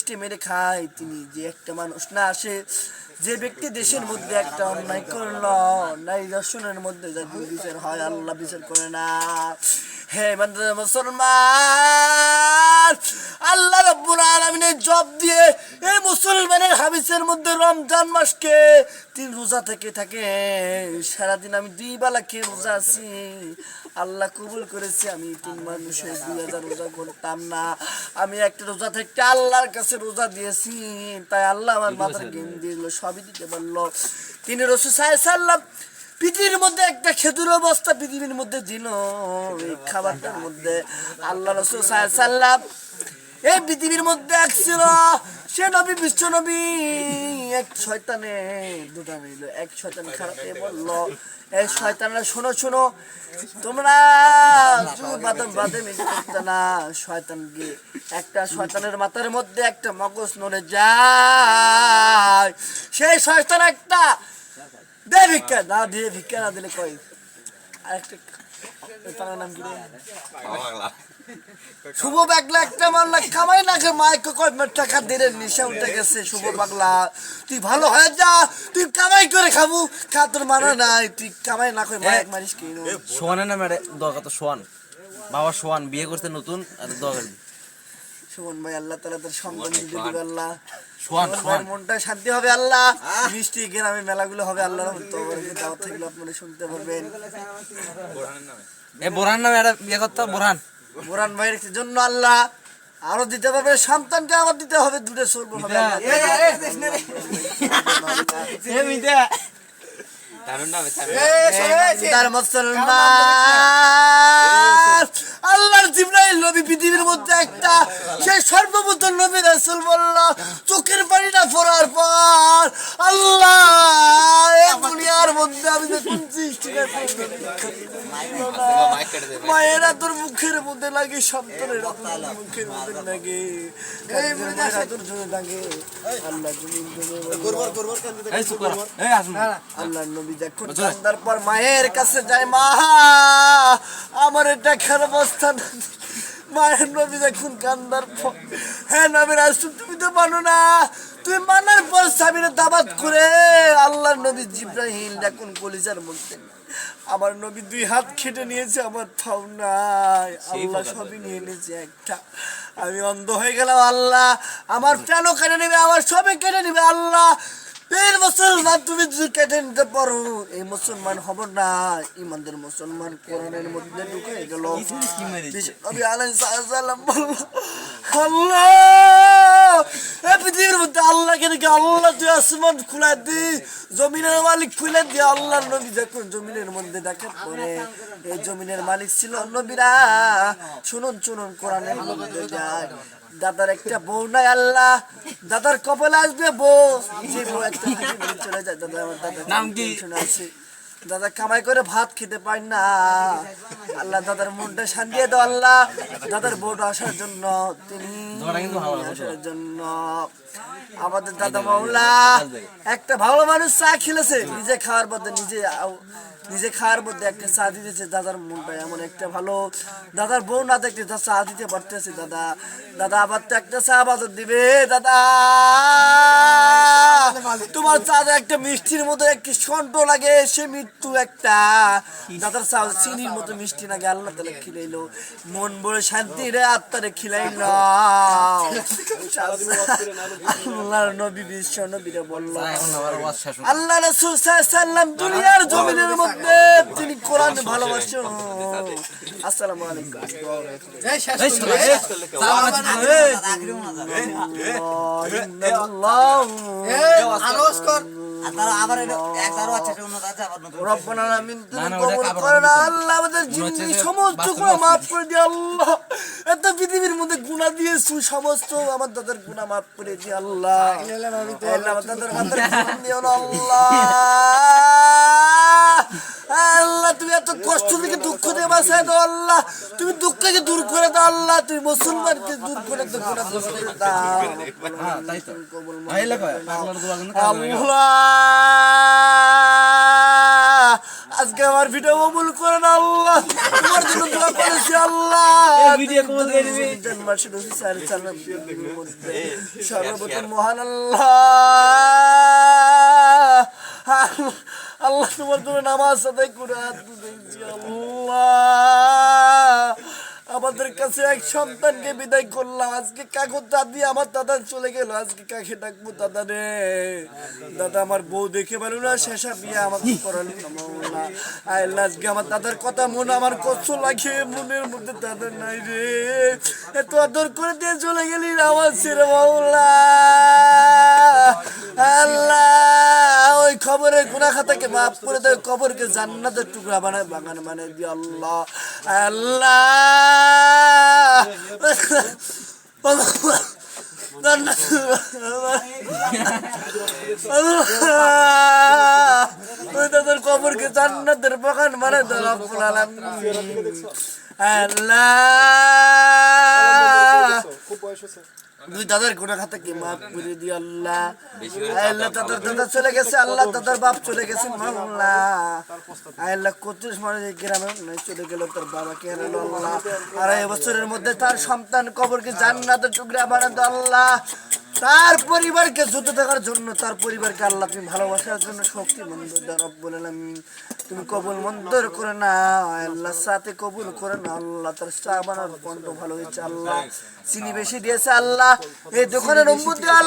মিষ্টি মেরে খায় তিনি যে একটা মানুষ না আসে যে ব্যক্তি দেশের মধ্যে একটা অন্যায় করলো নারী দর্শনের মধ্যে যদি বিচার হয় আল্লাহ বিচার করে না। হে মুসলমান, আল্লাহ রাব্বুল আলামিনের জব দিয়ে এই মুসলমানের হাদিসের মধ্যে রমজান মাসকে 3 রোজা থেকে থাকে। সারাদিন আমি 2 বেলা খেয়ে রোজা আছি, আল্লাহ কবুল করেছে। আমি 3 মানুষের 2000 রোজা করতাম না, আমি একটা রোজা থেকে আল্লাহর কাছে রোজা দিয়েছি, তাই আল্লাহ আমার মাথার জ্ঞান দিল, সবই দিতে পারলো। তিনি রাসূল সাল্লাল্লাহু আলাইহি ওয়াসাল্লাম পৃথিবীর মধ্যে একটা খেজুর অবস্থা পৃথিবীর মধ্যে দিল, এই খাবারটার মধ্যে আল্লাহ রাসূল সাল্লাল্লাহু আলাইহি ওয়াসাল্লাম এই পৃথিবীর মধ্যে আসছিল। সে নবী বিশ্ব নবী, এক শয়তানে দুটা নিল, এক শয়তান খারাপ বলল, এই শয়তানরা শোনো শোনো, তোমরা বাদাম বাদে মিশে করতে না। শয়তানকে একটা শয়তানের মাথার মধ্যে একটা মগজ নড়ে যায়, সেই শয়তান একটা দে ভিক্ষা না দিয়ে ভিক্ষা না দিলে কয় আরেকটা তার নাম কি শুভ পাগলা, একটা মাল্লা কামাই না খেয়ে মাইকে কয় টাকা দিলে নেশা উঠে গেছে। শুভ পাগলা তুই ভালো হয়ে যা, তুই কামাই করে খাবো, খা, তোর মানা নাই, তুই কামাই না করে মাইক মারিস কি। সোয়ানের নামে দরকার তো সোয়ান, বাবা সোয়ান বিয়ে করতে নতুন আর দরকার সুমন ভাই আল্লাহ তাআলা তার সন্তান দিবে, আল্লাহ সোয়ান সোয়ান মনটা শান্তি হবে, আল্লাহ মিষ্টি গ্রামে মেলাগুলো হবে, আল্লাহর দাওয়াত থাকলে আপনারা শুনতে পারবেন। এ বোরহান নামে একটা বিয়ে করতে বোরহান, বোরহান ভাইয়ের জন্য আল্লাহ আরো দিতে পারবে, সন্তানকে আমার দিতে হবে, দুটো সর্ব হবে। আল্লাহর জিবরাইল নবী পৃথিবীর মধ্যে একটা সেই সর্বপ্রথম নবী রাসূল বলল, চোখের পানিটা পড়ার পর আল্লাহ এই দুনিয়ার মধ্যে আমি দেখুন মায়েরা তোর মুখের মধ্যে লাগে, সন্তানের মুখের মধ্যে লাগে, তোর জন্য লাগে। আল্লাহ আল্লাহ নবী দেখুন কান্দার পর মায়ের কাছে যায়, মা আমার এটা খারাপ অবস্থা। মায়ের নবী দেখুন কান্দার পর, হ্যাঁ নবী রাসূল তুমি তো মানো না, তুমি মানার পর সাবিরে দাওয়াত করে আল্লাহ নবী জিবরাইল দেখুন কলিজার মধ্যে আমার নবী 2 হাত খেটে নিয়েছে, আমার থাও নাই, আল্লাহ সবই নিয়ে নিয়েছে একটা, আমি অন্ধ হয়ে গেলাম, আল্লাহ আমার প্রাণও কেটে নেবে, আমার সবই কেটে নেবে, আল্লাহ পের মুসলমান তুমি যদি কেটে নিতে পারো এই মুসলমান হব না। ইমানদের মুসলমান কোরআনের মধ্যে ঢুকে গেল। নবী আলাইহিস সালাম বলল, আল্লাহ এই পৃথিবীর মধ্যে আল্লাহকে দেখে, আল্লাহ তুই আসমান খুলে দি, জমিনের মালিক খুলে দিয়ে। আল্লাহর নবী যখন জমিনের মধ্যে দেখার পরে এই জমিনের মালিক ছিল নবীরা। শুনুন শুনুন কোরআনের মধ্যে যায়, দাদার একটা বউ নাই, আল্লাহ দাদার কপালে আসবে বউ, যে বউ একটা চলে যায়, দাদা আমার দাদা নাম কি আছে, দাদা কামাই করে ভাত খেতে পায় না, আল্লাহ দাদার মনটা শান্তি দাও, আল্লাহ দাদার বউটা আসার জন্য, তিনি আসার জন্য। আমাদের দাদা মাওলা একটা ভালো মানুষ চা খেলেছে, নিজে খাওয়ার মধ্যে নিজে খাওয়ার মধ্যে একটা চা দিতেছে, দাদার মনটা এমন একটা ভালো, দাদার বউ না দেখতে চা দিতে পারতেছে। দাদা দাদা আবার তো একটা চা বাজার দিবে, দাদা তোমার চা একটা মিষ্টির মতো একটি সন্ট লাগে, সে মৃত্যু একটা, দাদার চা চিনির মতো মিষ্টি লাগে, আল্লাহ তাআলা খিলাইলো, মন বড় শান্তি রে আত্মারে খিলাইল। আল্লাহর নবী বিশ্ব নবীরে বলল, আল্লাহ রাসূল সাল্লাল্লাহু আলাইহি ওয়াসাল্লাম দুনিয়ার জমিনের মধ্যে তিনি কোরআন ভালোবাসেন। আসসালামু আলাইকুম। রব্বানা আমিন, তুমি কবুল করে নাও আল্লাহ, আমাদের জিন্দেগি সমস্ত গুনাহ মাফ করে দিও আল্লাহ, এত পৃথিবীর মধ্যে গুনাহ দিয়েছি, সমস্ত আমার দাদার গুনাহ মাফ করে দিও আল্লাহ, আমার দাদার মাথার গুনাহ দিও না আল্লাহ। আল্লাহ তুমি এত কষ্ট থেকে দুঃখ দিয়ে বাঁচায় দাও আল্লাহ, তুমি দুঃখকে দূর করে দাও আল্লাহ, তুমি মুসলমানকে দূর করে দাও, গুনাহ দূর করে দাও আল্লাহ। আজকে আমার ভিডিও কবুল করেন আল্লাহ, তোমার জন্য দোয়া করেছি আল্লাহ। ভিডিও কবুল করে দিবি। জন্মাসের সর্বপ্রথম মহান আল্লাহ, আল্লাহ তোমার জন্য নামাজ আদায় করে হাত তুলেছি আল্লাহ। আমাদের কাছে এক সন্তানকে বিদায় করলাম, আজকে কাকুর দাদি আমার দাদা চলে গেল, আজকে কাকে ডাকবো? দাদা রে, দাদা আমার বউ দেখে পারলো না, শেষা বিয়ে আমাকে করালো না মাওলা। আল্লাহ আজকে আমার দাদার কথা মনে আমার কষ্ট লাগে, মনের মধ্যে দাদা নাই রে, এত আদর করে দিয়ে চলে গেলি আমার ছেড়ে মাওলা। আল্লাহ ওই খবরের গুনাহ খাতাকে মাফ করে দেয়, কবরকে জান্নাতের টুকরা বানায়, বাগান বানায় দিয়ে আল্লাহ। আল্লাহ তাদের কবরকে জান্নাতের বাগান বানায় দেয় রব্বুল আলামিন। আল্লাহ দুই দাদার গুনাহ খাতাকে মাফ করে দি আল্লাহ। আল্লাহ দাদার দাদা চলে গেছে, আল্লাহ দাদার বাপ চলে গেছে মাওলা। আল্লাহ 31 মাস গ্রামে চলে গেল, তার বাবাকে হারালো আল্লাহ। 2.5 বছরের মধ্যে তার সন্তান কবরকে জান্নাতের টুকরা বানায় দাও আল্লাহ। তার পরিবারকে যুদ্ধ থাকার জন্য, তার পরিবারকে আল্লাহ তুমি ভালোবাসার জন্য শক্তি মন্দ দাও রব্বুল আলামিন। তুমি কবুল মঞ্জুর করে না আল্লাহ, সাথে কবুল করে না আল্লাহ। তার চা বানানোর কণ্ঠ ভালো হয়েছে আল্লাহ, চিনি বেশি দিয়েছে আল্লাহ, এই দোকানের উম্মতি আল্লাহ।